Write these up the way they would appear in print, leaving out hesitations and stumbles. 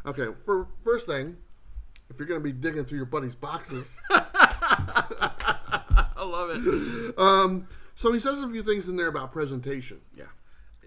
Okay, for first thing, if you're going to be digging through your buddy's boxes. I love it. So he says a few things in there about presentation. Yeah.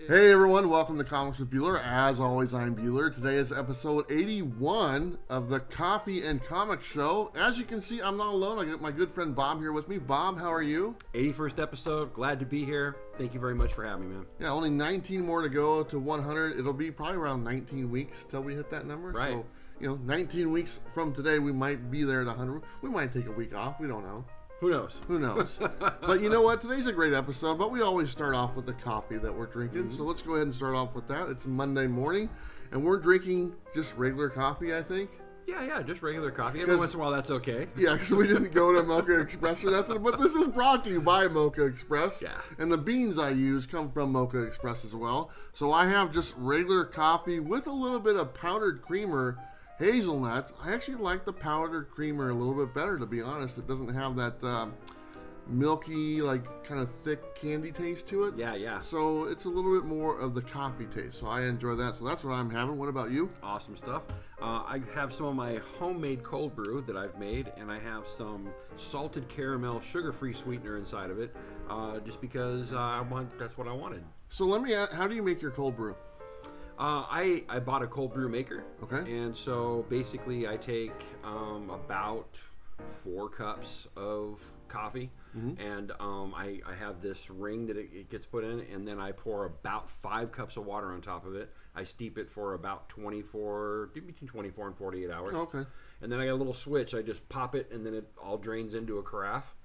Hey everyone, welcome to Comics with Bueller. As always, I'm Bueller. Today is episode 81 of the Coffee and Comics Show. As you can see, I'm not alone. I got my good friend Bob here with me. Bob, how are you? 81st episode. Glad to be here. Thank you very much for having me, man. Yeah, only 19 more to go to 100. It'll be probably around 19 weeks till we hit that number. Right. So, 19 weeks from today, we might be there at 100. We might take a week off. We don't know. Who knows? Who knows? But you know what? Today's a great episode, but we always start off with the coffee that we're drinking. Mm-hmm. So let's go ahead and start off with that. It's Monday morning, and we're drinking just regular coffee, I think. Yeah, just regular coffee. Every once in a while, that's okay. Yeah, because we didn't go to Mocha Express or nothing, but this is brought to you by Mocha Express. Yeah. And the beans I use come from Mocha Express as well. So I have just regular coffee with a little bit of powdered creamer. Hazelnuts. I actually like the powdered creamer a little bit better, to be honest. It doesn't have that milky, like kind of thick candy taste to it. Yeah. So it's a little bit more of the coffee taste. So I enjoy that. So that's what I'm having. What about you? Awesome stuff. I have some of my homemade cold brew that I've made, and I have some salted caramel sugar-free sweetener inside of it, just because that's what I wanted. So let me ask, how do you make your cold brew? I bought a cold brew maker. Okay. And so basically I take about 4 cups of coffee, mm-hmm. and I have this ring that it gets put in, and then I pour about 5 cups of water on top of it. I steep it for about between 24 and 48 hours. Okay. And then I got a little switch. I just pop it, and then it all drains into a carafe.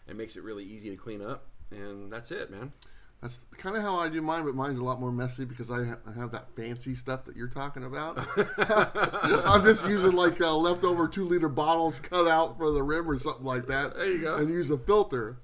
It makes it really easy to clean up, and that's it, man. That's kind of how I do mine, but mine's a lot more messy because I have that fancy stuff that you're talking about. I'm just using like leftover 2-liter bottles cut out for the rim or something like that. There you go. And use a filter.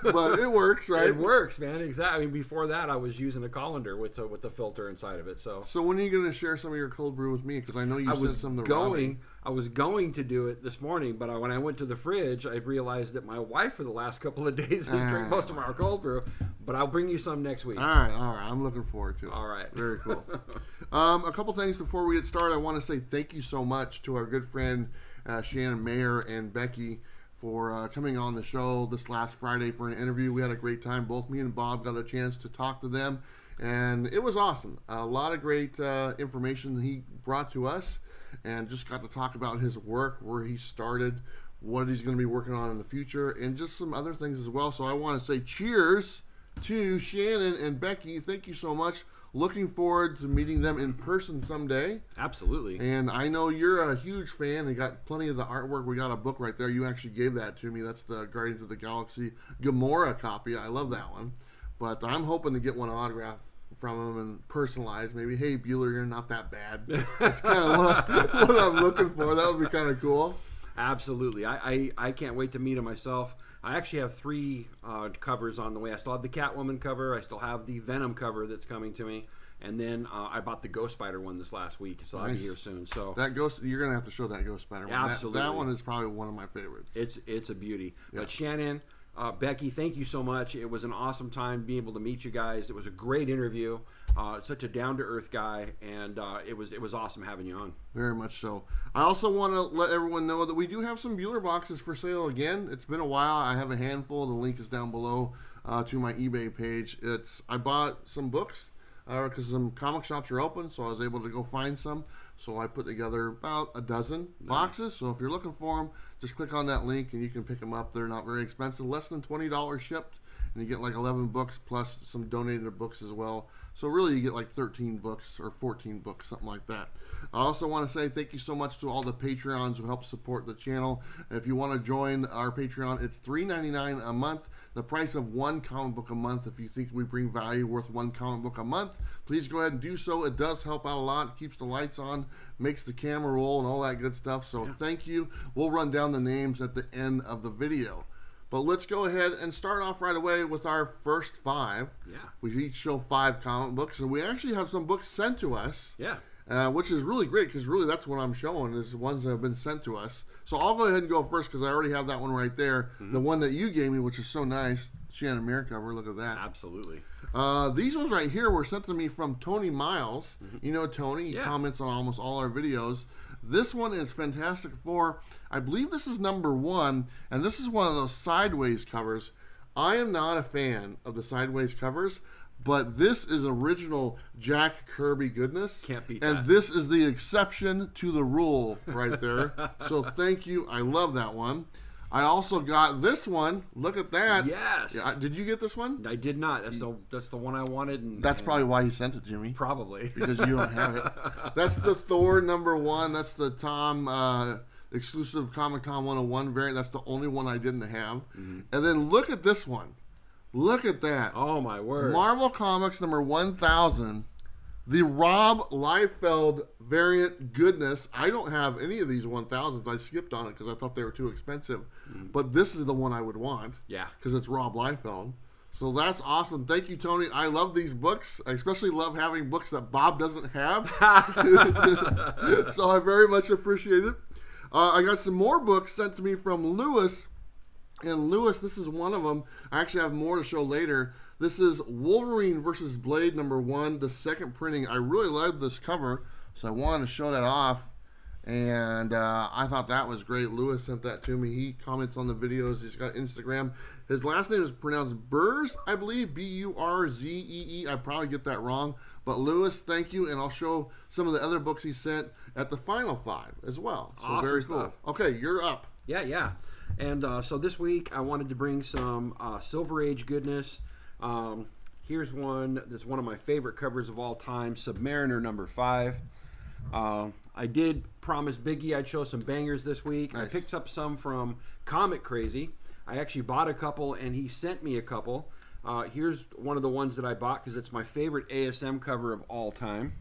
But it works, right? It works, man. Exactly. I mean, before that, I was using a colander with the filter inside of it. So when are you going to share some of your cold brew with me? Because I know you sent some to Robbie. I was going to do it this morning, but when I went to the fridge, I realized that my wife for the last couple of days has drank most of our cold brew. But I'll bring you some next week. All right. I'm looking forward to it. All right. Very cool. A couple things before we get started. I want to say thank you so much to our good friend Shannon Mayer and Becky for coming on the show this last Friday for an interview. We had a great time. Both me and Bob got a chance to talk to them, and it was awesome. A lot of great information he brought to us, and just got to talk about his work, where he started, what he's going to be working on in the future, and just some other things as well. So I want to say cheers to Shannon and Becky. Thank you so much. Looking forward to meeting them in person someday. Absolutely. And I know you're a huge fan and got plenty of the artwork. We got a book right there. You actually gave that to me. That's the Guardians of the Galaxy Gamora copy. I love that one. But I'm hoping to get one autographed from him and personalized. Maybe, hey, Bueller, you're not that bad. That's kind of what I'm looking for. That would be kind of cool. Absolutely. I can't wait to meet him myself. I actually have 3 covers on the way. I still have the Catwoman cover. I still have the Venom cover that's coming to me. And then I bought the Ghost Spider one this last week, so nice. I'll be here soon. So that you're going to have to show that Ghost Spider one. Absolutely. That one is probably one of my favorites. It's a beauty. Yep. But Shannon, Becky, thank you so much. It was an awesome time being able to meet you guys. It was a great interview. Such a down-to-earth guy, and it was awesome having you on. Very much so. I also want to let everyone know that we do have some Bueller boxes for sale again. It's been a while. I have a handful. The link is down below to my eBay page. I bought some books because some comic shops are open, so I was able to go find some. So I put together about a dozen boxes. So if you're looking for them, just click on that link and you can pick them up. They're not very expensive, less than $20 shipped, and you get like 11 books plus some donated books as well. So really you get like 13 books or 14 books, something like that. I also want to say thank you so much to all the Patreons who help support the channel. If you want to join our Patreon, it's $3.99 a month, the price of 1 comic book a month. If you think we bring value worth 1 comic book a month, please go ahead and do so. It does help out a lot. It keeps the lights on, makes the camera roll, and all that good stuff. So thank you. We'll run down the names at the end of the video. But let's go ahead and start off right away with our first 5. Yeah. We each show 5 comic books, and we actually have some books sent to us. Yeah. which is really great because really that's what I'm showing is the ones that have been sent to us. So I'll go ahead and go first because I already have that one right there. The one that you gave me, which is so nice. Shannon Mirror cover. Look at that. Absolutely. These ones right here were sent to me from Tony Miles. You know Tony. He comments on almost all our videos. This one is Fantastic Four. I believe this is number 1, and this is one of those sideways covers. I am not a fan of the sideways covers, but this is original Jack Kirby goodness. Can't beat and that. This is the exception to the rule right there. So thank you. I love that one. I also got this one. Look at that. Yes. Yeah, did you get this one? I did not. That's the one I wanted. And That's probably why you sent it to me. Probably. Because you don't have it. That's the Thor number 1. That's the Tom exclusive Comic Tom 101 variant. That's the only one I didn't have. And then look at this one. Look at that. Oh, my word. Marvel Comics number 1000. The Rob Liefeld variant goodness. I don't have any of these 1000s. I skipped on it because I thought they were too expensive. But this is the one I would want. Yeah. Because it's Rob Liefeld. So that's awesome. Thank you, Tony. I love these books. I especially love having books that Bob doesn't have. So I very much appreciate it. I got some more books sent to me from Lewis. And Lewis, this is one of them. I actually have more to show later. This is Wolverine versus Blade number 1, the second printing. I really loved this cover, so I wanted to show that off. And I thought that was great. Lewis sent that to me. He comments on the videos. He's got Instagram. His last name is pronounced Burz, I believe, B-U-R-Z-E-E. I probably get that wrong. But Lewis, thank you. And I'll show some of the other books he sent at the Final 5 as well. So Awesome very stuff. cool. Okay, you're up. Yeah. And so this week I wanted to bring some Silver Age goodness. Here's one that's one of my favorite covers of all time, Submariner number 5. I did promise Biggie I'd show some bangers this week. Nice. I picked up some from Comic Crazy. I actually bought a couple, and he sent me a couple. Here's one of the ones that I bought because it's my favorite ASM cover of all time.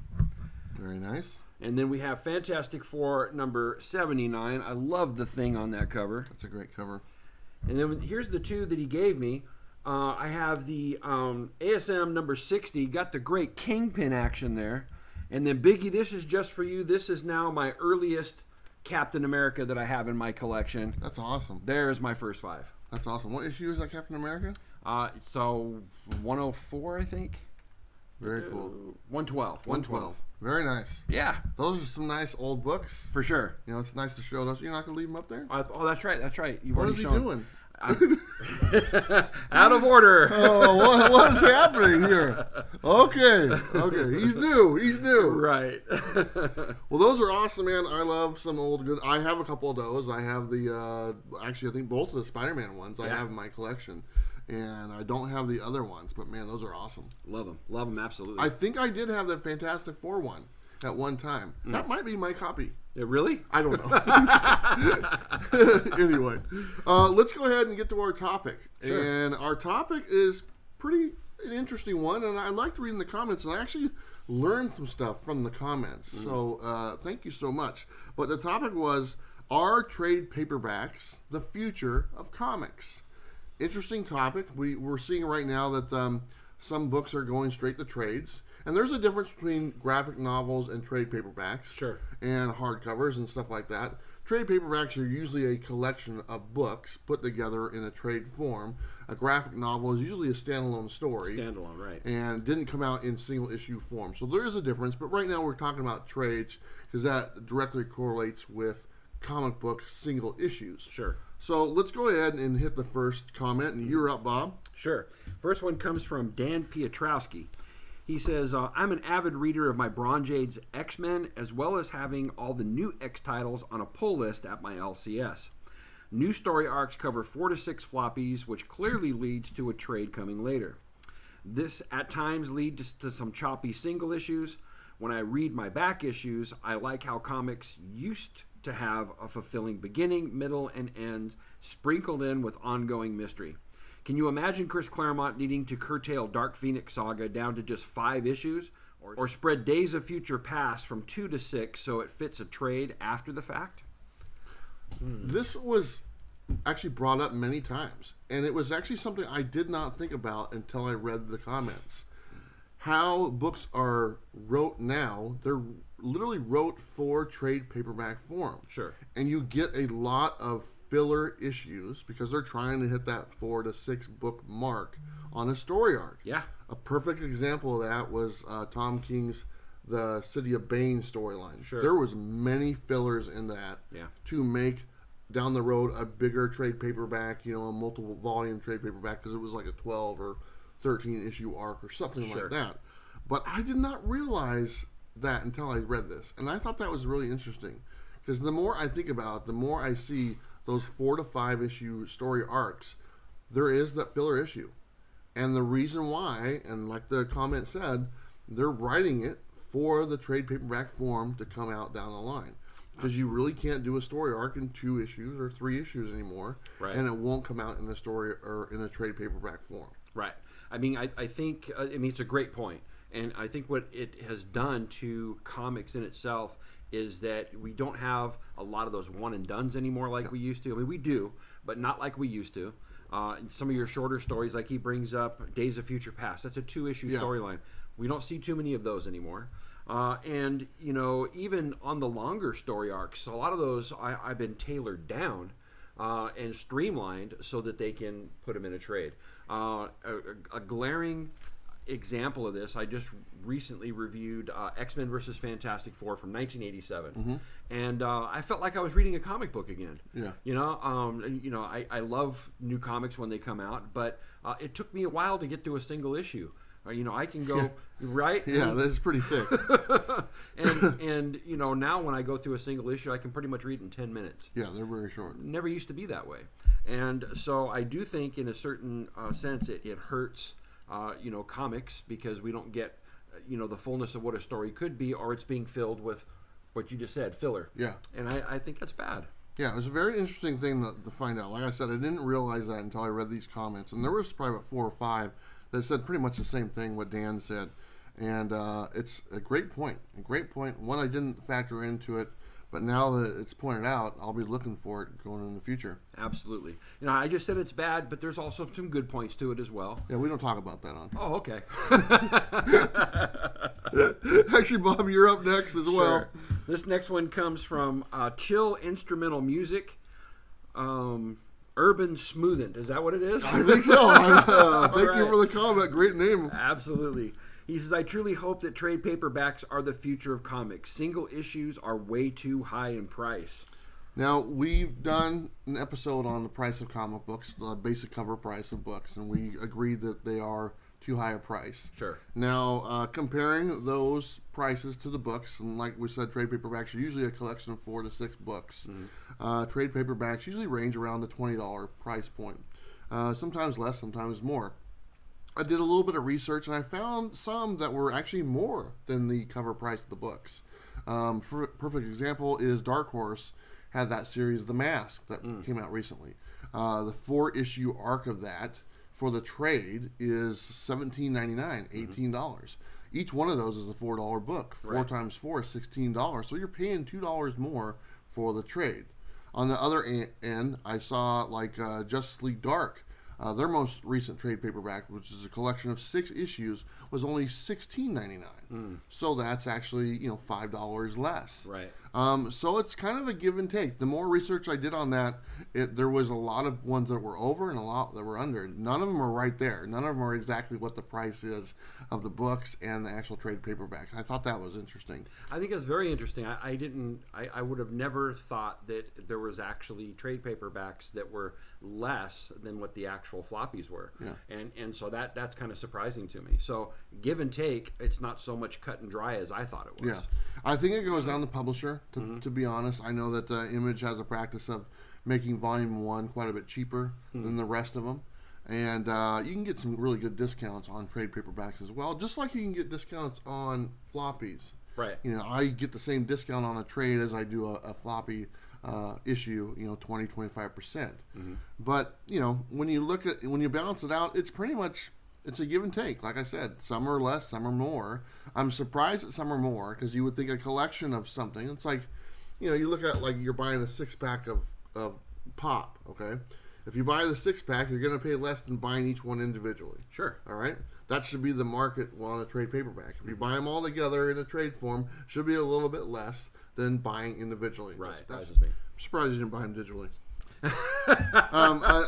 Very nice. And then we have Fantastic Four number 79. I love the Thing on that cover. That's a great cover. And then here's the two that he gave me. I have the ASM number 60. Got the great Kingpin action there. And then Biggie, this is just for you. This is now my earliest Captain America that I have in my collection. That's awesome. There is my first 5. That's awesome. What issue is that, Captain America? So 104, I think. Very cool. 112. 112. Very nice. Yeah. Those are some nice old books. For sure. You know, it's nice to show those. You're not going to leave them up there? Oh, that's right. That's right. You've What already is he shown. doing? Out of order. Oh, what is happening here? Okay. He's new. Right. Well, those are awesome, man. I love some old good. I have a couple of those. I have the, actually, I think both of the Spider-Man ones I have in my collection. And I don't have the other ones, but man, those are awesome. Love them, absolutely. I think I did have that Fantastic Four one at one time. That might be my copy. Yeah, really? I don't know. Anyway, let's go ahead and get to our topic. Sure. And our topic is an interesting one, and I liked reading the comments, and I actually learned some stuff from the comments. So thank you so much. But the topic was, are trade paperbacks the future of comics? Interesting topic. We're seeing right now that some books are going straight to trades. And there's a difference between graphic novels and trade paperbacks. Sure. And hardcovers and stuff like that. Trade paperbacks are usually a collection of books put together in a trade form. A graphic novel is usually a standalone story. Standalone, right. And didn't come out in single issue form. So there is a difference. But right now we're talking about trades because that directly correlates with comic book single issues. Sure. So let's go ahead and hit the first comment. And you're up, Bob. Sure. First one comes from Dan Piotrowski. He says, I'm an avid reader of my Bronze Age X-Men, as well as having all the new X titles on a pull list at my LCS. New story arcs cover 4 to 6 floppies, which clearly leads to a trade coming later. This at times leads to some choppy single issues. When I read my back issues, I like how comics used to have a fulfilling beginning, middle, and end, sprinkled in with ongoing mystery. Can you imagine Chris Claremont needing to curtail Dark Phoenix Saga down to just 5 issues? Or spread Days of Future Past from 2 to 6 so it fits a trade after the fact? This was actually brought up many times. And it was actually something I did not think about until I read the comments. how books are wrote now, they're literally wrote for trade paperback form. Sure. And you get a lot of filler issues because they're trying to hit that 4 to 6 book mark on a story arc. Yeah. A perfect example of that was Tom King's The City of Bane storyline. Sure. There was many fillers in that to make down the road a bigger trade paperback, a multiple volume trade paperback, because it was like a 12 or 13 issue arc or something like that. But I did not realize that until I read this, and I thought that was really interesting, because the more I think about it, the more I see those 4 to 5 issue story arcs, there is that filler issue. And the reason why, and like the comment said, they're writing it for the trade paperback form to come out down the line. Because you really can't do a story arc in 2 issues or 3 issues anymore. Right. And it won't come out in a story or in a trade paperback form. Right. I mean, I think, it's a great point. And I think what it has done to comics in itself is that we don't have a lot of those one and dones anymore like we used to. I mean, we do, but not like we used to. Some of your shorter stories, like he brings up Days of Future Past, that's a 2-issue storyline. We don't see too many of those anymore. And, even on the longer story arcs, a lot of those I've been tailored down and streamlined so that they can put them in a trade. A glaring example of this, I just recently reviewed X-Men vs. Fantastic Four from 1987, and I felt like I was reading a comic book again. I love new comics when they come out, but it took me a while to get through a single issue. I can go right. Yeah, that's pretty thick. and now when I go through a single issue, I can pretty much read in 10 minutes. Yeah, they're very short. Never used to be that way, and so I do think, in a certain sense, it hurts. Comics, because we don't get, the fullness of what a story could be, or it's being filled with what you just said, filler. Yeah. And I think that's bad. Yeah, it was a very interesting thing to find out. Like I said, I didn't realize that until I read these comments. And there was probably about 4 or 5 that said pretty much the same thing what Dan said. And it's a great point. A great point. One, I didn't factor into it. But now that it's pointed out, I'll be looking for it going in the future. Absolutely. I just said it's bad, but there's also some good points to it as well. Yeah, we don't talk about that on. Oh, okay. Actually, Bob, you're up next as well. Sure. This next one comes from Chill Instrumental Music, Urban Smoothing. Is that what it is? I think so. Thank you for the comment. Great name. Absolutely. He says, I truly hope that trade paperbacks are the future of comics. Single issues are way too high in price. Now, we've done an episode on the price of comic books, the basic cover price of books, and we agreed that they are too high a price. Sure. Now, comparing those prices to the books, and like we said, trade paperbacks are usually a collection of 4 to 6 books. Trade paperbacks usually range around the $20 price point. Sometimes less, sometimes more. I did a little bit of research, and I found some that were actually more than the cover price of the books. Perfect example is Dark Horse had that series, The Mask, that came out recently. The 4-issue arc of that for the trade is $17.99, $18. Each one of those is a $4 book. 4 times 4 is $16. So you're paying $2 more for the trade. On the other end, I saw like Justice League Dark. Their most recent trade paperback, which is a collection of 6 issues, was only $16.99. So that's actually $5 less. Right. So it's kind of a give and take. The more research I did on that, there was a lot of ones that were over and a lot that were under. None of them are right there. None of them are exactly what the price is of the books and the actual trade paperback. I thought that was interesting. I think it's very interesting. I would have never thought that there was actually trade paperbacks that were less than what the actual floppies were. Yeah. And so that's kind of surprising to me. So give and take, it's not so much cut and dry as I thought it was. Yeah. I think it goes down the publisher, to be honest. I know that Image has a practice of making Volume 1 quite a bit cheaper than the rest of them. And you can get some really good discounts on trade paperbacks as well, just like you can get discounts on floppies. Right. I get the same discount on a trade as I do a floppy issue, 20-25%. But, when you balance it out, it's pretty much, it's a give and take. Like I said, some are less, some are more. I'm surprised that some are more, because you would think a collection of something, it's like, you look at like you're buying a 6-pack of pop, okay? If you buy the 6-pack, you're going to pay less than buying each one individually. Sure. All right? that should be the market on a trade paperback. If you buy them all together in a trade form, should be a little bit less than buying individually. Right. I'm Me. surprised you didn't buy them digitally.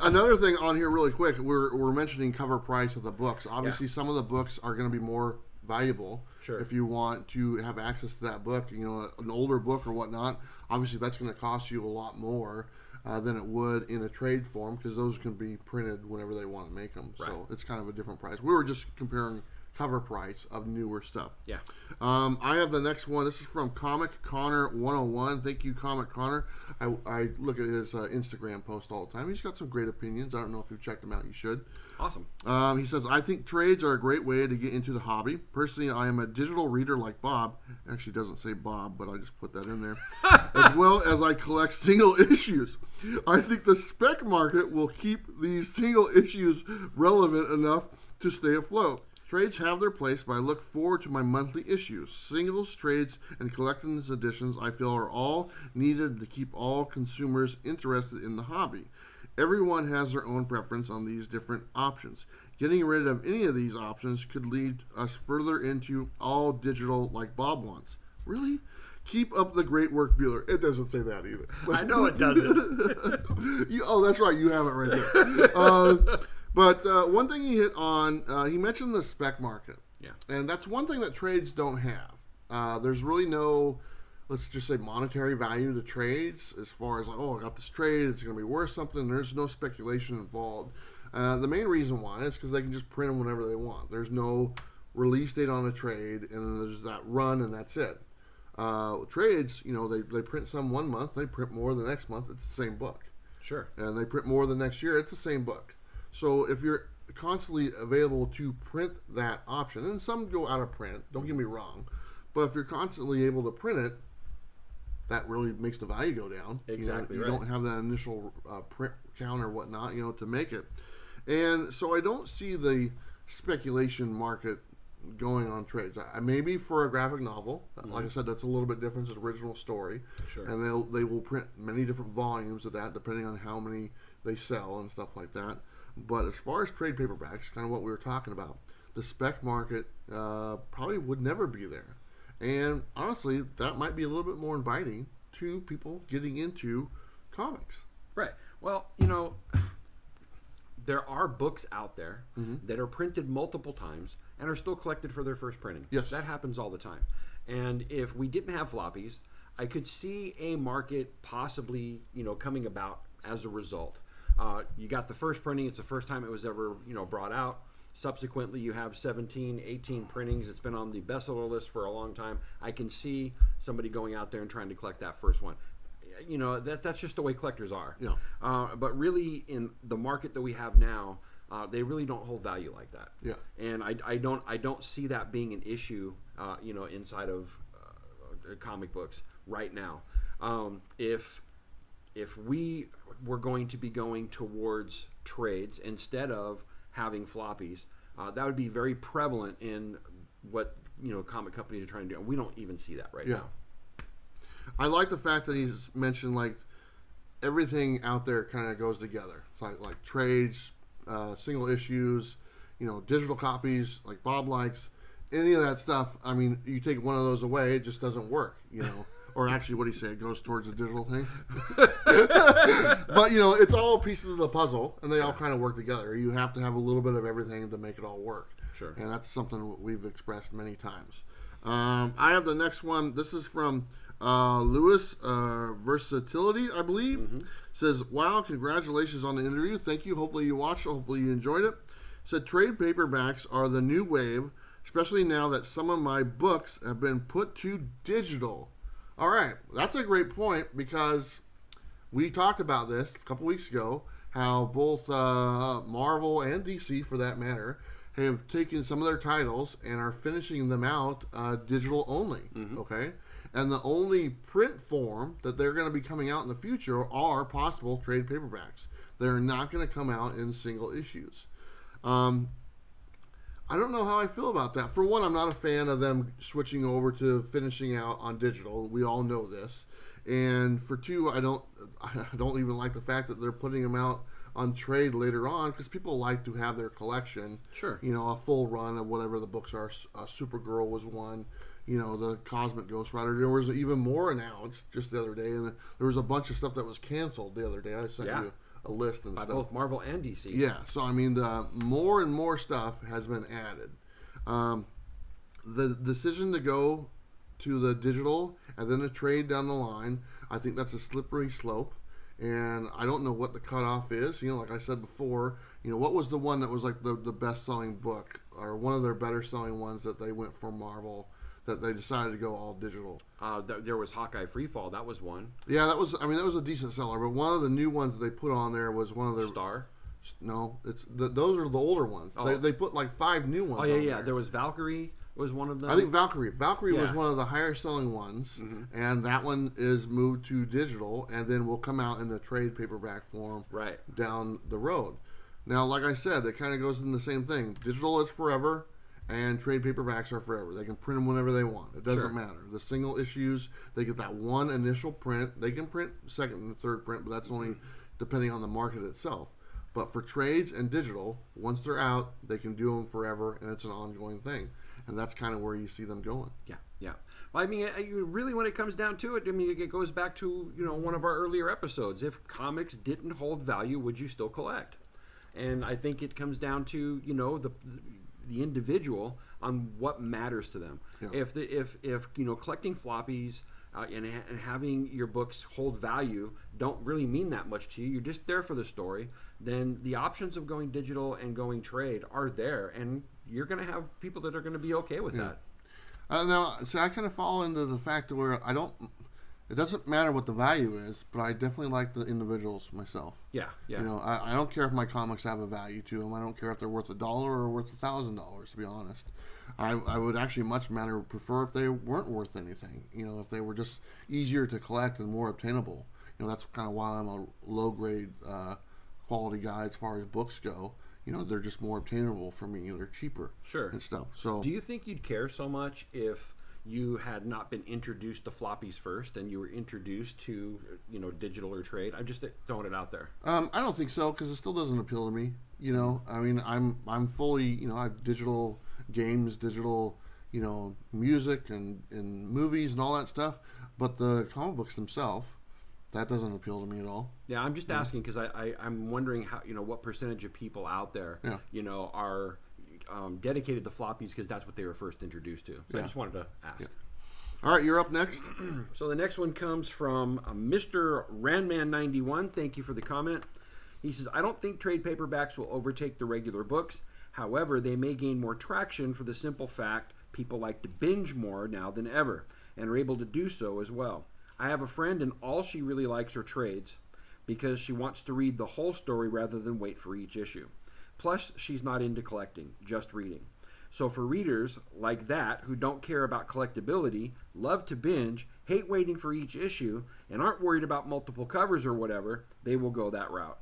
Another thing on here really quick, we're mentioning cover price of the books. Obviously, some of the books are going to be more valuable if you want to have access to that book. You know, an older book or whatnot, obviously that's going to cost you a lot more than it would in a trade form, because those can be printed whenever they want to make them. Right. So it's kind of a different price. We were just comparing cover price of newer stuff. Yeah. I have the next one. This is from Comic Connor 101. Thank you, Comic Connor. I look at his Instagram post all the time. He's got some great opinions. I don't know if you've checked him out. You should. Awesome. He says, I think trades are a great way to get into the hobby. Personally, I am a digital reader like Bob. Actually, doesn't say Bob, but I just put that in there. As well as I collect single issues. I think the spec market will keep these single issues relevant enough to stay afloat. Trades have their place, but I look forward to my monthly issues. Singles, trades, and collector's editions I feel are all needed to keep all consumers interested in the hobby. Everyone has their own preference on these different options. Getting rid of any of these options could lead us further into all digital like Bob wants. Really? Keep up the great work, Bueller. It doesn't say that either. I know it doesn't. Oh, that's right. You have it right there. But one thing he hit on, he mentioned the spec market. Yeah. And that's one thing that trades don't have. There's really no, let's just say, monetary value to trades as far as, like, oh, I got this trade, it's going to be worth something. There's no speculation involved. The main reason why is because they can just print them whenever they want. There's no release date on a trade, and then there's that run, and that's it. Trades, you know, they print some one month, they print more the next month, it's the same book. Sure. And they print more the next year, it's the same book. So if you're constantly available to print that option, and some go out of print, don't get me wrong, but if you're constantly able to print it, that really makes the value go down. Exactly. You don't have that initial print count or whatnot, to make it. And so I don't see the speculation market going on trades. Maybe for a graphic novel, like I said, that's a little bit different. It's an original story. Sure. And they will print many different volumes of that depending on how many they sell and stuff like that. But as far as trade paperbacks, kind of what we were talking about, the spec market probably would never be there. And honestly, that might be a little bit more inviting to people getting into comics. Right. Well, there are books out there that are printed multiple times and are still collected for their first printing. Yes. That happens all the time. And if we didn't have floppies, I could see a market possibly, coming about as a result. You got the first printing. It's the first time it was ever, brought out. Subsequently, you have 17, 18 printings. It's been on the bestseller list for a long time. I can see somebody going out there and trying to collect that first one. That's just the way collectors are. Yeah. But really, in the market that we have now, they really don't hold value like that. Yeah. And I don't see that being an issue, inside of comic books right now. If we were going to be going towards trades instead of having floppies, that would be very prevalent in what comic companies are trying to do, and we don't even see that right now. I like the fact that he's mentioned like everything out there kind of goes together. It's like trades, single issues, digital copies, like Bob likes. Any of that stuff. I mean, you take one of those away, it just doesn't work. Or actually, what do you say? It goes towards the digital thing. But, it's all pieces of the puzzle, and they all kind of work together. You have to have a little bit of everything to make it all work. Sure. And that's something we've expressed many times. I have the next one. This is from Lewis Versatility, I believe. Mm-hmm. Says, wow, congratulations on the interview. Thank you. Hopefully you watched it. Hopefully you enjoyed it. Said, trade paperbacks are the new wave, especially now that some of my books have been put to digital. All right, that's a great point, because we talked about this a couple weeks ago, how both Marvel and DC, for that matter, have taken some of their titles and are finishing them out digital only, okay? And the only print form that they're going to be coming out in the future are possible trade paperbacks. They're not going to come out in single issues. I don't know how I feel about that. For one, I'm not a fan of them switching over to finishing out on digital. We all know this. And for two, I don't even like the fact that they're putting them out on trade later on because people like to have their collection. Sure. A full run of whatever the books are. Supergirl was one. The Cosmic Ghost Rider. There was even more announced just the other day, and there was a bunch of stuff that was canceled the other day. I sent you a list and by stuff. Both Marvel and DC. Yeah, so I mean, more and more stuff has been added. The decision to go to the digital and then the trade down the line, I think that's a slippery slope. And I don't know what the cutoff is. Like I said before, what was the one that was like the best-selling book or one of their better-selling ones that they went for Marvel that they decided to go all digital? There was Hawkeye Freefall. That was one. Yeah, that was a decent seller. But one of the new ones that they put on there was one of their... Star? No, those are the older ones. Oh. They put like 5 new ones. Oh yeah. There was Valkyrie. Was one of them? I think Valkyrie was one of the higher selling ones, and that one is moved to digital, and then will come out in the trade paperback form down the road. Now, like I said, it kind of goes in the same thing. Digital is forever, and trade paperbacks are forever. They can print them whenever they want. It doesn't matter. The single issues, they get that one initial print. They can print second and third print, but that's only depending on the market itself. But for trades and digital, once they're out, they can do them forever, and it's an ongoing thing. And that's kind of where you see them going. Yeah. Well, I mean, really, when it comes down to it, I mean, it goes back to one of our earlier episodes. If comics didn't hold value, would you still collect? And I think it comes down to the individual on what matters to them. Yeah. If collecting floppies and having your books hold value don't really mean that much to you, you're just there for the story, then the options of going digital and going trade are there, and you're going to have people that are going to be okay with that. Now, see, I kind of fall into the fact where it doesn't matter what the value is, but I definitely like the individuals myself. Yeah. I don't care if my comics have a value to them. I don't care if they're worth $1 or worth $1,000, to be honest. I would actually much prefer if they weren't worth anything. If they were just easier to collect and more obtainable. That's kind of why I'm a low-grade quality guy as far as books go. They're just more obtainable for me. They're cheaper. Sure. And stuff. So, do you think you'd care so much if you had not been introduced to floppies first and you were introduced to, digital or trade? I'm just throwing it out there. I don't think so, because it still doesn't appeal to me. I mean, I'm fully, I have digital games, digital, music and movies and all that stuff. But the comic books themselves, that doesn't appeal to me at all. Yeah, I'm just asking because I'm wondering how what percentage of people out there are dedicated to floppies because that's what they were first introduced to. So I just wanted to ask. Yeah. All right, you're up next. So the next one comes from Mr. Ranman91. Thank you for the comment. He says, I don't think trade paperbacks will overtake the regular books. However, they may gain more traction for the simple fact people like to binge more now than ever and are able to do so as well. I have a friend and all she really likes are trades because she wants to read the whole story rather than wait for each issue. Plus, she's not into collecting, just reading. So for readers like that who don't care about collectability, love to binge, hate waiting for each issue, and aren't worried about multiple covers or whatever, they will go that route.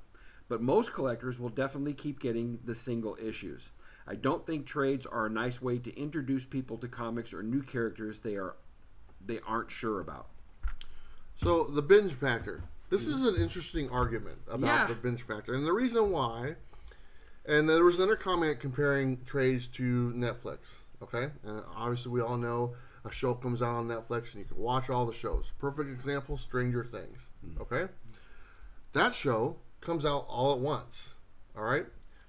But most collectors will definitely keep getting the single issues. I don't think trades are a nice way to introduce people to comics or new characters they aren't sure about. So the binge factor. This is an interesting argument about the binge factor. And the reason why, and there was another comment comparing trades to Netflix. Okay? And obviously we all know a show comes out on Netflix and you can watch all the shows. Perfect example, Stranger Things. Okay? That show comes out all at once. All right?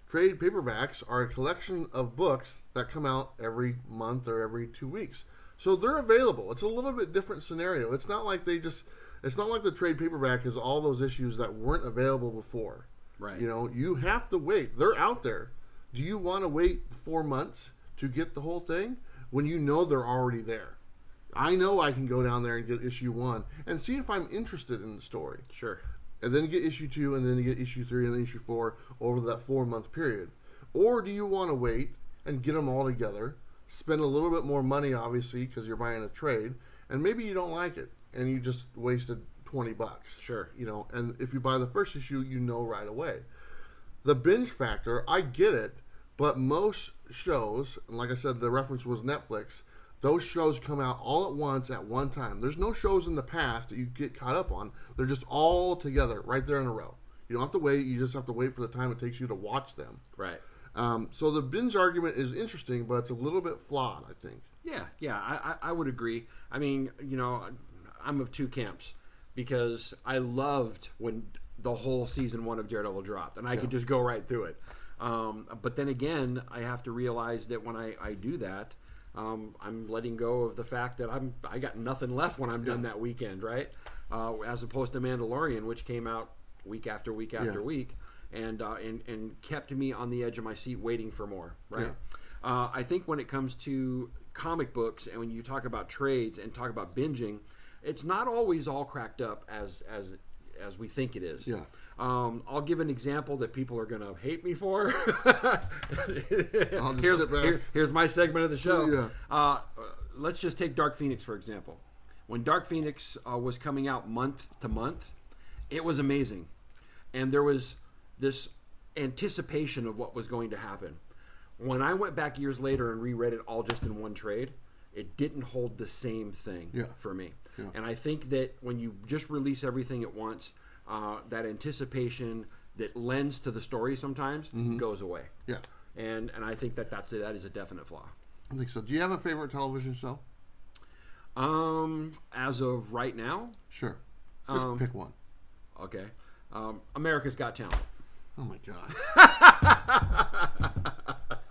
Trade paperbacks are a collection of books that come out every month or every 2 weeks. So they're available. It's a little bit different scenario. It's not like it's not like the trade paperback is all those issues that weren't available before. Right. You have to wait. They're out there. Do you want to wait 4 months to get the whole thing when you know they're already there? I know I can go down there and get issue 1 and see if I'm interested in the story. Sure. And then get issue 2 and then get issue 3 and then issue 4 over that 4-month period. Or do you want to wait and get them all together, spend a little bit more money, obviously, because you're buying a trade, and maybe you don't like it, and you just wasted $20. Sure. And if you buy the first issue, right away. The binge factor, I get it, but most shows, and like I said, the reference was Netflix, those shows come out all at once at one time. There's no shows in the past that you get caught up on. They're just all together right there in a row. You don't have to wait. You just have to wait for the time it takes you to watch them. Right. So the binge argument is interesting, but it's a little bit flawed, I think. Yeah, I would agree. I mean, I'm of two camps because I loved when the whole season 1 of Daredevil dropped, and I could just go right through it. But then again, I have to realize that when I do that, I'm letting go of the fact that I got nothing left when I'm done that weekend, right? As opposed to Mandalorian, which came out week after week after week, and kept me on the edge of my seat waiting for more, right? I think when it comes to comic books, and when you talk about trades and talk about binging, it's not always all cracked up as we think it is. Yeah. I'll give an example that people are going to hate me for. Here's my segment of the show. Yeah. Let's just take Dark Phoenix, for example. When Dark Phoenix was coming out month to month, it was amazing. And there was this anticipation of what was going to happen. When I went back years later and reread it all just in one trade, it didn't hold the same thing for me. Yeah. And I think that when you just release everything at once, that anticipation that lends to the story sometimes goes away. Yeah. And I think that is a definite flaw. I think so. Do you have a favorite television show? As of right now? Sure. Just pick one. Okay. America's Got Talent. Oh my God.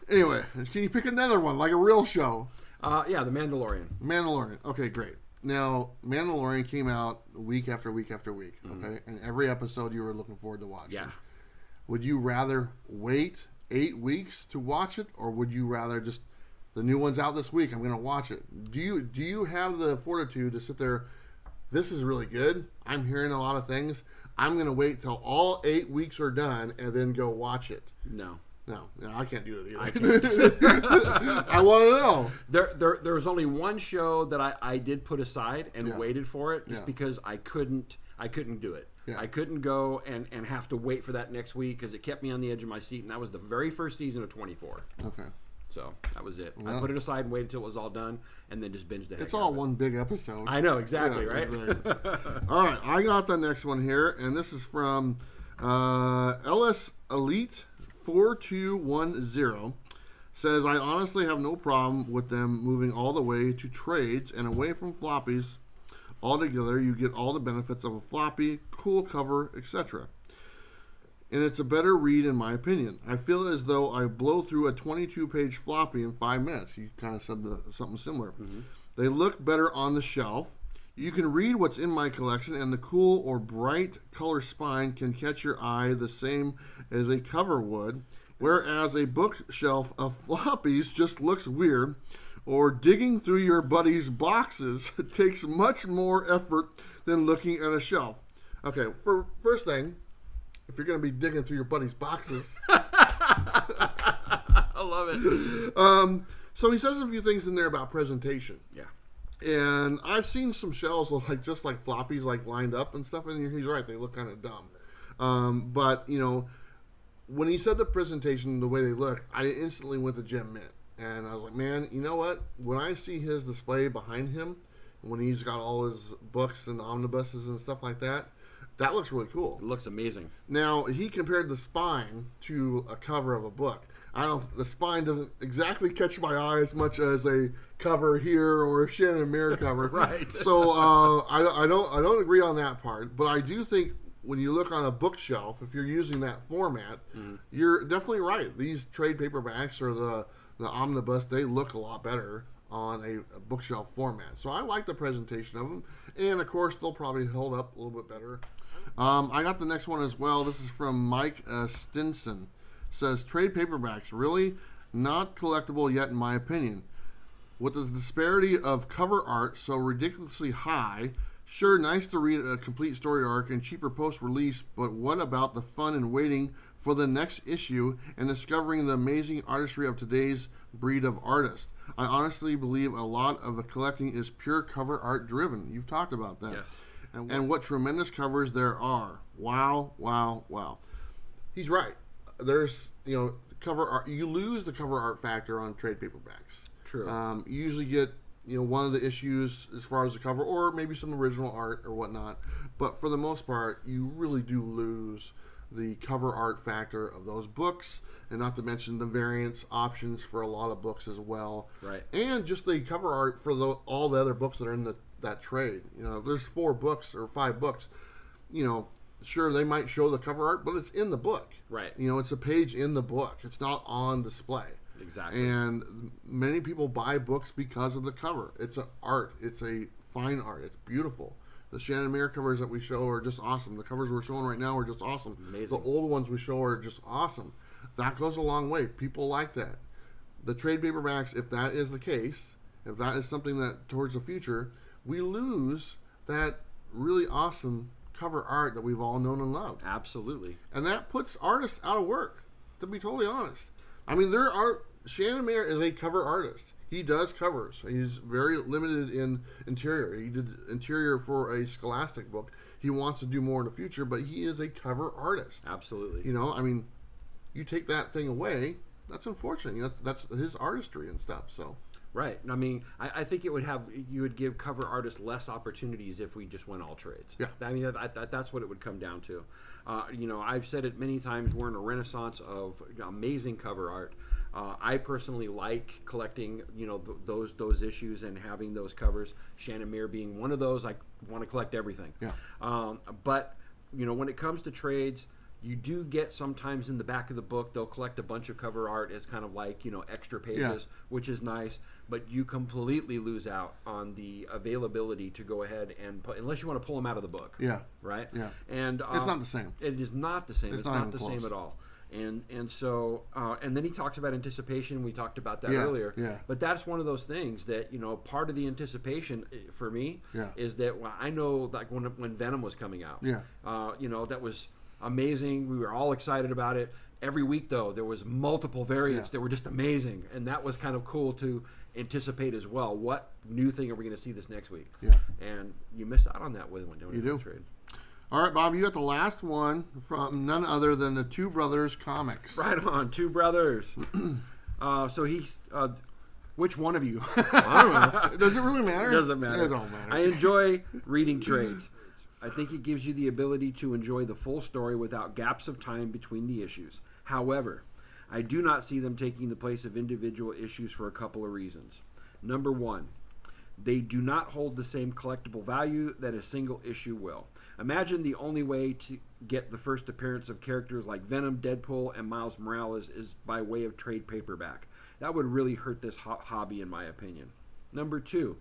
Anyway, can you pick another one, like a real show? Yeah, The Mandalorian. Mandalorian. Okay, great. Now, Mandalorian came out week after week after week, okay? And every episode you were looking forward to watching. Yeah. Would you rather wait 8 weeks to watch it, or would you rather just, the new one's out this week, I'm going to watch it? Do you have the fortitude to sit there, this is really good, I'm hearing a lot of things, I'm going to wait till all 8 weeks are done and then go watch it? No, I can't do it either. I can't. I want to know. There was only one show that I did put aside and waited for it just because I couldn't do it. Yeah. I couldn't go and have to wait for that next week because it kept me on the edge of my seat, and that was the very first season of 24. Okay. So that was it. Well, I put it aside and waited until it was all done, and then just binged the heck It's all one big episode. I know, exactly, right? Exactly. All right, I got the next one here, and this is from LS Elite 4210. Says, I honestly have no problem with them moving all the way to trades and away from floppies altogether. You get all the benefits of a floppy, cool cover, etc. And it's a better read in my opinion. I feel as though I blow through a 22-page floppy in 5 minutes. You kind of said something similar. Mm-hmm. They look better on the shelf. You can read what's in my collection, and the cool or bright color spine can catch your eye the same as a cover would, whereas a bookshelf of floppies just looks weird, or digging through your buddy's boxes takes much more effort than looking at a shelf. Okay, first thing, if you're going to be digging through your buddy's boxes. I love it. So he says a few things in there about presentation. Yeah. And I've seen some shelves with just like floppies lined up and stuff, and he's right, they look kind of dumb. But, when he said the presentation, the way they look, I instantly went to Gem Mint. And I was like, man, you know what? When I see his display behind him, when he's got all his books and omnibuses and stuff like that, that looks really cool. It looks amazing. Now, he compared the spine to a cover of a book. The spine doesn't exactly catch my eye as much as a cover here or a Shannon Mirror cover. Right. So I don't agree on that part, but I do think when you look on a bookshelf, if you're using that format, you're definitely right. These trade paperbacks or the omnibus, they look a lot better on a bookshelf format. So I like the presentation of them, and of course they'll probably hold up a little bit better. I got the next one as well. This is from Mike Stinson. Says, trade paperbacks, really not collectible yet in my opinion. With the disparity of cover art so ridiculously high, sure, nice to read a complete story arc and cheaper post-release, but what about the fun in waiting for the next issue and discovering the amazing artistry of today's breed of artist? I honestly believe a lot of the collecting is pure cover art driven. You've talked about that. Yes. And what tremendous covers there are. Wow, wow, wow. He's right. There's, cover art. You lose the cover art factor on trade paperbacks. True. You usually get, one of the issues as far as the cover, or maybe some original art or whatnot. But for the most part, you really do lose the cover art factor of those books, and not to mention the variants options for a lot of books as well. Right. And just the cover art for all the other books that are in that trade. There's 4 books or 5 books. Sure, they might show the cover art, but it's in the book. Right. It's a page in the book. It's not on display. Exactly. And many people buy books because of the cover. It's an art. It's a fine art. It's beautiful. The Shannon Mayer covers that we show are just awesome. The covers we're showing right now are just awesome. Amazing. The old ones we show are just awesome. That goes a long way. People like that. The trade paperbacks, if that is the case, if that is something that towards the future, we lose that really awesome cover art that we've all known and loved. Absolutely. And that puts artists out of work, to be totally honest. I mean, Shannon Mayer is a cover artist. He does covers. He's very limited in interior. He did interior for a Scholastic book. He wants to do more in the future, but he is a cover artist. Absolutely. You take that thing away, that's unfortunate. That's his artistry and stuff. So. Right. I mean, I think you would give cover artists less opportunities if we just went all trades. Yeah. I mean, that's what it would come down to. I've said it many times. We're in a renaissance of amazing cover art. I personally like collecting, those issues and having those covers. Shannon Mayer being one of those. I want to collect everything. Yeah. But when it comes to trades, you do get sometimes in the back of the book, they'll collect a bunch of cover art as kind of like, extra pages, which is nice, but you completely lose out on the availability to go ahead and unless you want to pull them out of the book. Yeah. Right? Yeah. And it's not the same. It is not the same. It's not the close. same at all. And so and then he talks about anticipation. We talked about that earlier. Yeah. But that's one of those things that part of the anticipation for me is that I know like when Venom was coming out. Yeah. That was amazing. We were all excited about it. Every week though, there was multiple variants that were just amazing, and that was kind of cool to anticipate as well. What new thing are we going to see this next week? Yeah. And you miss out on that when doing the trade. All right, Bob, you got the last one from none other than the Two Brothers comics. Right on, Two Brothers. So he's, which one of you? I don't know. Does it really matter? It doesn't matter. It don't matter. I enjoy reading trades. I think it gives you the ability to enjoy the full story without gaps of time between the issues. However, I do not see them taking the place of individual issues for a couple of reasons. Number one, they do not hold the same collectible value that a single issue will. Imagine the only way to get the first appearance of characters like Venom, Deadpool, and Miles Morales is by way of trade paperback. That would really hurt this hobby, in my opinion. Number two,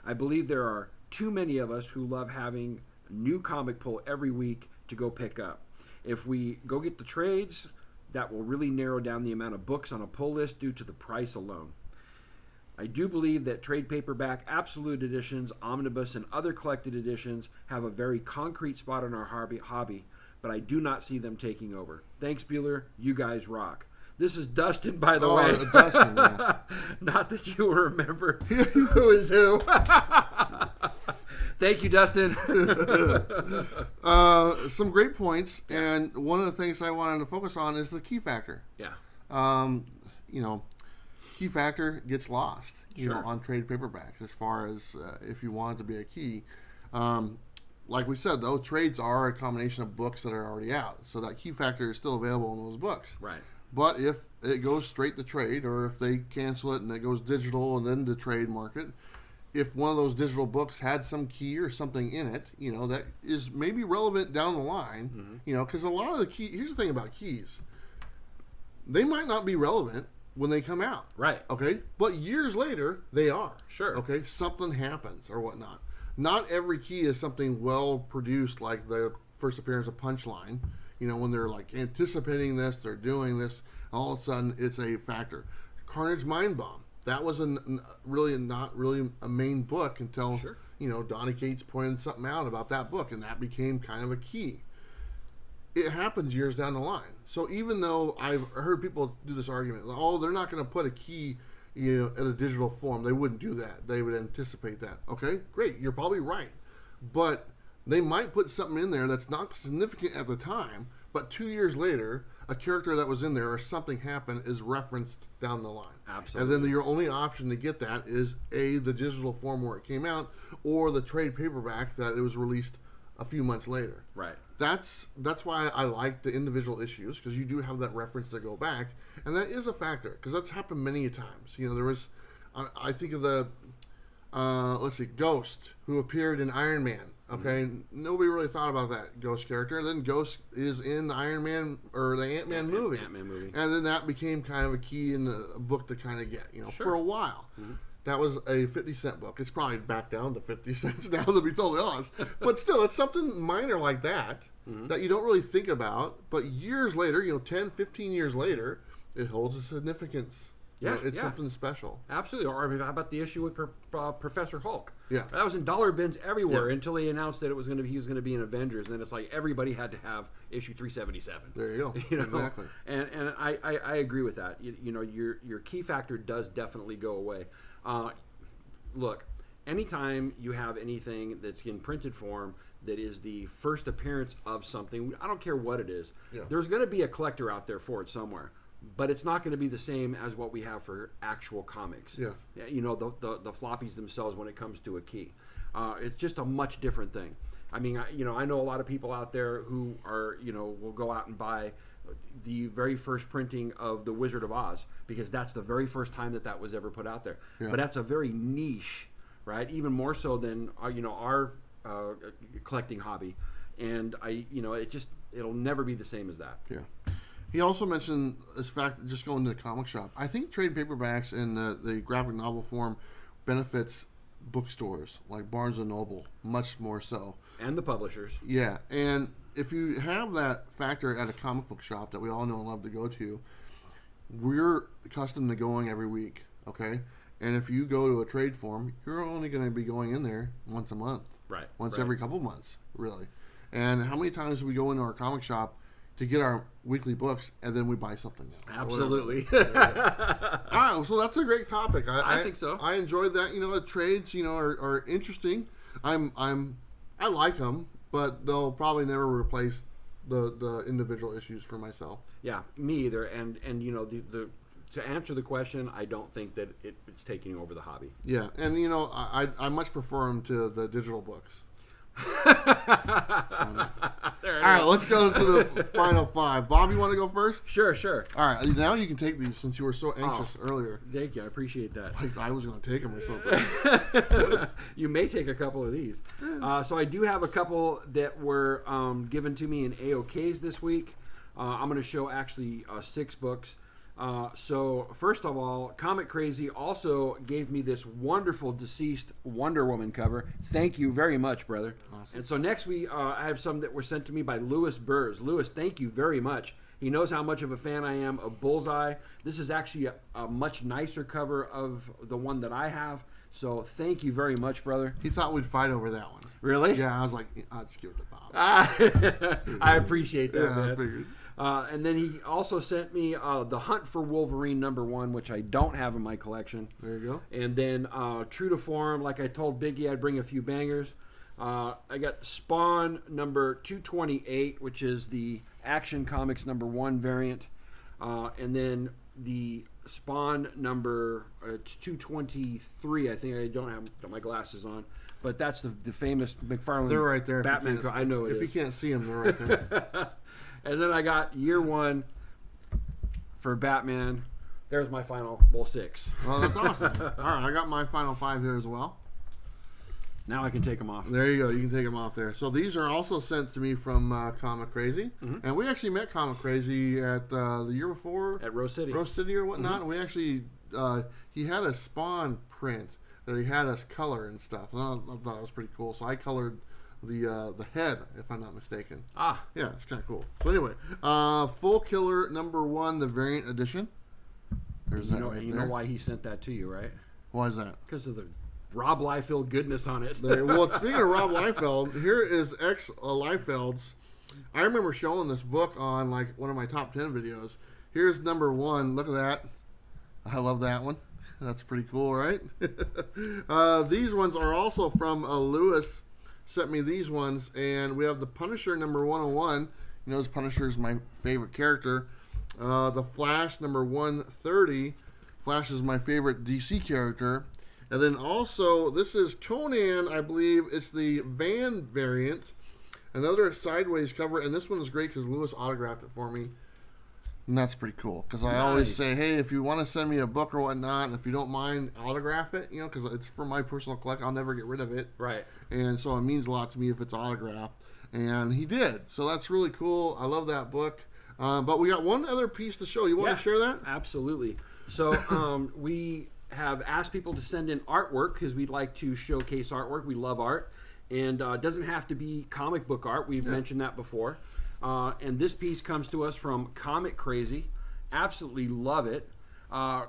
I believe there are too many of us who love having a new comic pull every week to go pick up. If we go get the trades, that will really narrow down the amount of books on a pull list due to the price alone. I do believe that trade paperback, absolute editions, omnibus, and other collected editions have a very concrete spot in our hobby, but I do not see them taking over. Thanks, Bueller. You guys rock. This is Dustin, by the way. Dustin, yeah. Not that you remember who is who. Thank you, Dustin. Some great points, and one of the things I wanted to focus on is the key factor. Yeah. Key factor gets lost, Sure. on trade paperbacks as far as if you want it to be a key. Like we said, though, trades are a combination of books that are already out, so that key factor is still available in those books. Right. But if it goes straight to trade, or if they cancel it and it goes digital and then to trade market, if one of those digital books had some key or something in it, that is maybe relevant down the line, because a lot of the key, here's the thing about keys, they might not be relevant when they come out. Right. Okay? But years later, they are. Sure. Okay? Something happens or whatnot. Not every key is something well produced like the first appearance of Punchline. When they're like anticipating this, they're doing this, all of a sudden it's a factor. Carnage Mind Bomb. That was not really a main book until, Sure. Donny Cates pointed something out about that book, and that became kind of a key. It happens years down the line. So even though I've heard people do this argument, they're not going to put a key in a digital form. They wouldn't do that. They would anticipate that. Okay, great. You're probably right. But they might put something in there that's not significant at the time, but 2 years later, a character that was in there or something happened is referenced down the line. Absolutely. And then your only option to get that is the digital form where it came out, or the trade paperback that it was released a few months later. Right. That's why I like the individual issues, because you do have that reference to go back, and that is a factor, because that's happened many times. You know, there was, I think of the, Ghost, who appeared in Iron Man. Okay, nobody really thought about that Ghost character. Then Ghost is in the Iron Man or the Ant-Man movie, and then that became kind of a key in the book to kind of get, you know, for a while. That was a 50-cent book. It's probably back down to 50 cents now, to be totally honest. But still, it's something minor like that that you don't really think about. But years later, you know, 10, 15 years later, it holds a significance. Yeah, you know, it's something special. Absolutely. Or how about the issue with Professor Hulk? Yeah, that was in dollar bins everywhere until he announced that he was going to be in Avengers, and then it's like everybody had to have issue 377. There you go. You know? Exactly. And I agree with that. You know, your key factor does definitely go away. Look, anytime you have anything that's in printed form that is the first appearance of something, I don't care what it is, there's going to be a collector out there for it somewhere. But it's not going to be the same as what we have for actual comics. Yeah. You know, the floppies themselves when it comes to a key. It's just a much different thing. I mean, I know a lot of people out there who are, you know, will go out and buy the very first printing of The Wizard of Oz, because that's the very first time that was ever put out there. Yeah. But that's a very niche, right? Even more so than, our collecting hobby. And it'll never be the same as that. Yeah. He also mentioned this fact, just going to the comic shop. I think trade paperbacks in the graphic novel form benefits bookstores like Barnes & Noble much more so. And the publishers. Yeah, and if you have that factor at a comic book shop that we all know and love to go to, we're accustomed to going every week, okay? And if you go to a trade form, you're only going to be going in there once a month. Right. Once every couple months, really. And how many times do we go into our comic shop to get our weekly books, and then we buy something else? Absolutely. All right, so that's a great topic. I think so. I enjoyed that. You know, the trades, you know, are interesting. I like them, but they'll probably never replace the individual issues for myself. Yeah, me either. And you know, to answer the question, I don't think that it's taking over the hobby. Yeah, and you know, I much prefer them to the digital books. All right, let's go to the final five. Bob, you want to go first? Sure. All right, now you can take these since you were so anxious earlier. Thank you, I appreciate that. Like I was going to take them or something. You may take a couple of these. So I do have a couple that were given to me in AOKs this week. I'm going to show actually 6 books. So first of all, Comic Crazy also gave me this wonderful deceased Wonder Woman cover. Thank you very much, brother. Awesome. And so next I have some that were sent to me by Louis Burrs. Louis, thank you very much. He knows how much of a fan I am of Bullseye. This is actually a much nicer cover of the one that I have. So thank you very much, brother. He thought we'd fight over that one. Really? Yeah, I was like, I'll just give it to Bob. I appreciate that, man. I figured. And then he also sent me The Hunt for Wolverine #1, which I don't have in my collection. There you go. And then true to form, like I told Biggie, I'd bring a few bangers. I got Spawn #228, which is the Action Comics #1 variant. And then the Spawn it's 223. I think I don't have my glasses on. But that's the famous McFarlane They're right there. Batman. I know it is. If you can't see them, they're right there. And then I got Year One for Batman. There's my final 6. Well, that's awesome. All right, I got my final 5 here as well. Now I can take them off. There you go. You can take them off there. So these are also sent to me from Comic Crazy. Mm-hmm. And we actually met Comic Crazy at the year before. At Rose City. Rose City or whatnot. Mm-hmm. And we actually, he had a Spawn print that he had us color and stuff. And I thought it was pretty cool. So I colored the head, if I'm not mistaken. Yeah, it's kind of cool. So anyway, Full Killer #1, the variant edition. There's that right there. You know why he sent that to you, right? Why is that? Because of the Rob Liefeld goodness on it. Well, speaking of Rob Liefeld, here is Liefeld's. I remember showing this book on like one of my top 10 videos. Here's #1. Look at that. I love that one. That's pretty cool, right? These ones are also from Lewis. Sent me these ones, and we have the Punisher #101. You know, Punisher is my favorite character. The Flash #130. Flash is my favorite DC character. And then also, this is Conan, I believe. It's the Van variant. Another sideways cover, and this one is great because Lewis autographed it for me. And that's pretty cool because I always say, hey, if you want to send me a book or whatnot, and if you don't mind, autograph it, because it's for my personal collection. I'll never get rid of it. Right. And so it means a lot to me if it's autographed. And he did. So that's really cool. I love that book. But we got one other piece to show. You want to share that? Absolutely. So we have asked people to send in artwork because we'd like to showcase artwork. We love art. And it doesn't have to be comic book art. We've mentioned that before. And this piece comes to us from Comic Crazy. Absolutely love it. A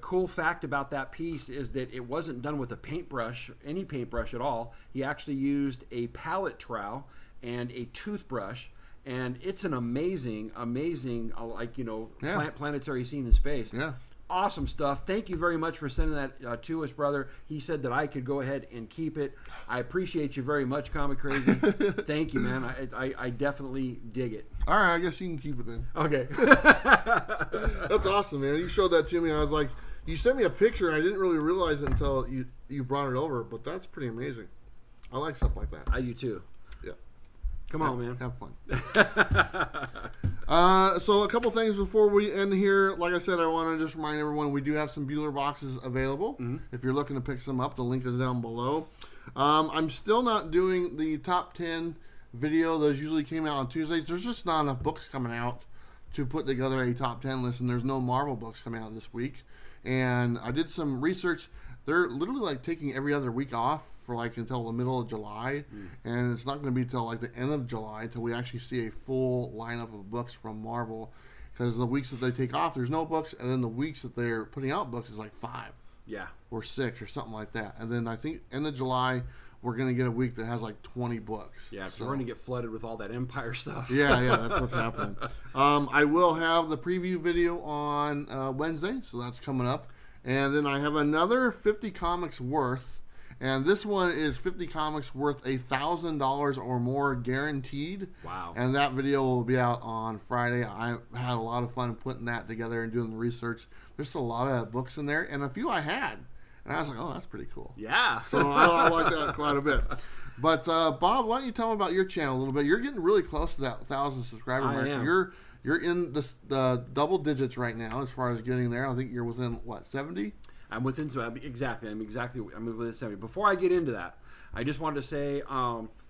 cool fact about that piece is that it wasn't done with a paintbrush, any paintbrush at all. He actually used a palette trowel and a toothbrush. And it's an amazing, planetary scene in space. Yeah. Awesome stuff. Thank you very much for sending that to us, brother. He said that I could go ahead and keep it. I appreciate you very much, Comic Crazy. Thank you, man. I definitely dig it. All right, I guess you can keep it then. Okay. That's awesome, man. You showed that to me. I was like, you sent me a picture. And I didn't really realize it until you brought it over, but that's pretty amazing. I like stuff like that. I do too. Yeah. Come on, man. Have fun. So a couple things before we end here. Like I said, I want to just remind everyone we do have some Bueller boxes available. Mm-hmm. If you're looking to pick some up, the link is down below. I'm still not doing the top 10 video. Those usually came out on Tuesdays. There's just not enough books coming out to put together a top 10 list, and there's no Marvel books coming out this week. And I did some research. They're literally like taking every other week off for like until the middle of July, and it's not going to be till like the end of July until we actually see a full lineup of books from Marvel, because the weeks that they take off there's no books, and then the weeks that they're putting out books is like 5 or 6 or something like that, and then I think end of July we're going to get a week that has like 20 books. So we're going to get flooded with all that Empire stuff. Yeah, that's what's happening. I will have the preview video on Wednesday, so that's coming up, and then I have another 50 comics worth. And this one is 50 comics worth $1,000 or more guaranteed. Wow. And that video will be out on Friday. I had a lot of fun putting that together and doing the research. There's a lot of books in there, and a few I had. And I was like, oh, that's pretty cool. Yeah. So I like that quite a bit. But, Bob, why don't you tell them about your channel a little bit? You're getting really close to that 1,000 subscriber mark. I am. You're in the double digits right now as far as getting there. I think you're within, 70? I'm within 70. I'm within 70. Before I get into that, I just wanted to say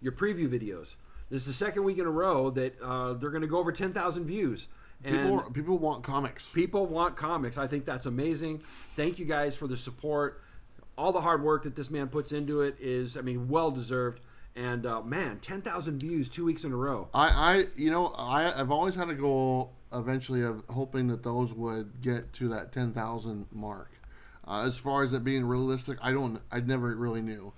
your preview videos. This is the second week in a row that they're going to go over 10,000 views. And people want comics. People want comics. I think that's amazing. Thank you guys for the support. All the hard work that this man puts into it is, well deserved. And man, 10,000 views 2 weeks in a row. I've always had a goal eventually of hoping that those would get to that 10,000 mark. As far as it being realistic, I never really knew.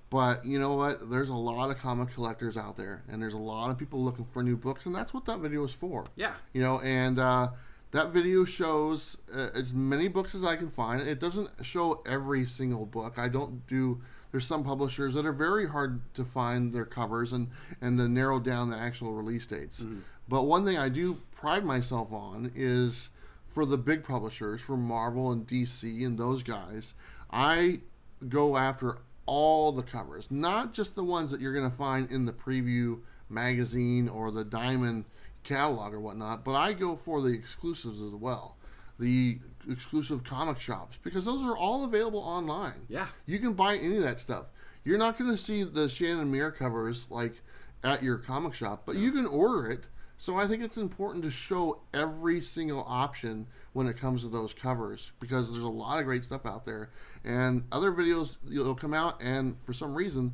But you know what? There's a lot of comic collectors out there, and there's a lot of people looking for new books, and that's what that video is for. Yeah. And that video shows as many books as I can find. It doesn't show every single book. There's some publishers that are very hard to find their covers and to narrow down the actual release dates. Mm-hmm. But one thing I do pride myself on is, for the big publishers, for Marvel and DC and those guys, I go after all the covers, not just the ones that you're going to find in the preview magazine or the Diamond catalog or whatnot, but I go for the exclusives as well, the exclusive comic shops, because those are all available online. Yeah. You can buy any of that stuff. You're not going to see the Shannon Muir covers like at your comic shop, but you can order it. So I think it's important to show every single option when it comes to those covers, because there's a lot of great stuff out there. And other videos, you'll come out, and for some reason,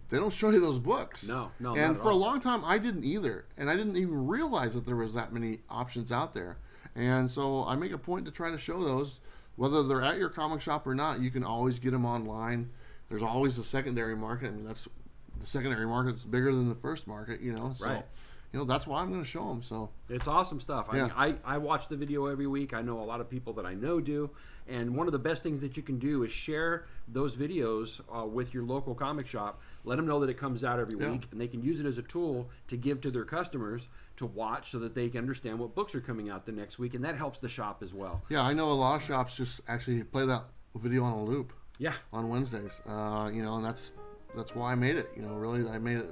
they don't show you those books. No. And for a long time, I didn't either. And I didn't even realize that there was that many options out there. And so I make a point to try to show those. Whether they're at your comic shop or not, you can always get them online. There's always a secondary market. The secondary market's bigger than the first market, So. Right. That's why I'm going to show them. So it's awesome stuff. Yeah. I watch the video every week. I know a lot of people that I know do. And one of the best things that you can do is share those videos with your local comic shop. Let them know that it comes out every week, and they can use it as a tool to give to their customers to watch, so that they can understand what books are coming out the next week, and that helps the shop as well. Yeah, I know a lot of shops just actually play that video on a loop. Yeah. On Wednesdays, and that's why I made it. Really, I made it.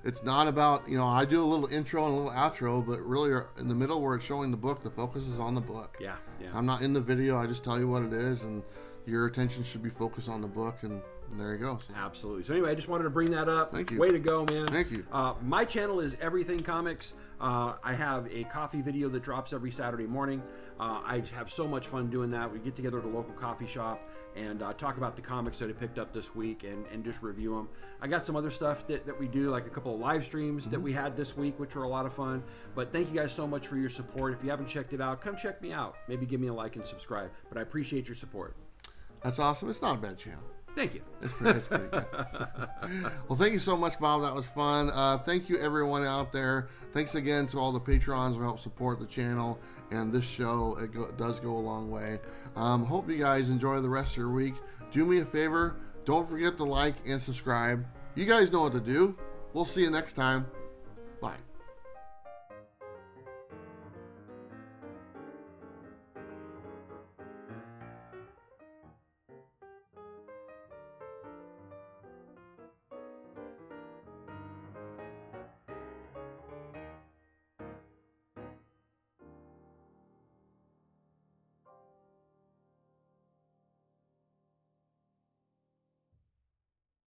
It's not about, I do a little intro and a little outro, but really in the middle where it's showing the book, the focus is on the book. Yeah. I'm not in the video. I just tell you what it is, and your attention should be focused on the book, and there you go. So. Absolutely. So anyway, I just wanted to bring that up. Thank you. Way to go, man. Thank you. My channel is Everything Comics. I have a coffee video that drops every Saturday morning. I have so much fun doing that. We get together at a local coffee shop and talk about the comics that I picked up this week and just review them. I got some other stuff that we do, like a couple of live streams that we had this week, which were a lot of fun. But thank you guys so much for your support. If you haven't checked it out, come check me out. Maybe give me a like and subscribe. But I appreciate your support. That's awesome. It's not a bad channel. Thank you. It's pretty good. Well, thank you so much, Bob. That was fun. Thank you, everyone out there. Thanks again to all the patrons who help support the channel and this show. It does go a long way. Hope you guys enjoy the rest of your week. Do me a favor. Don't forget to like and subscribe. You guys know what to do. We'll see you next time. Bye.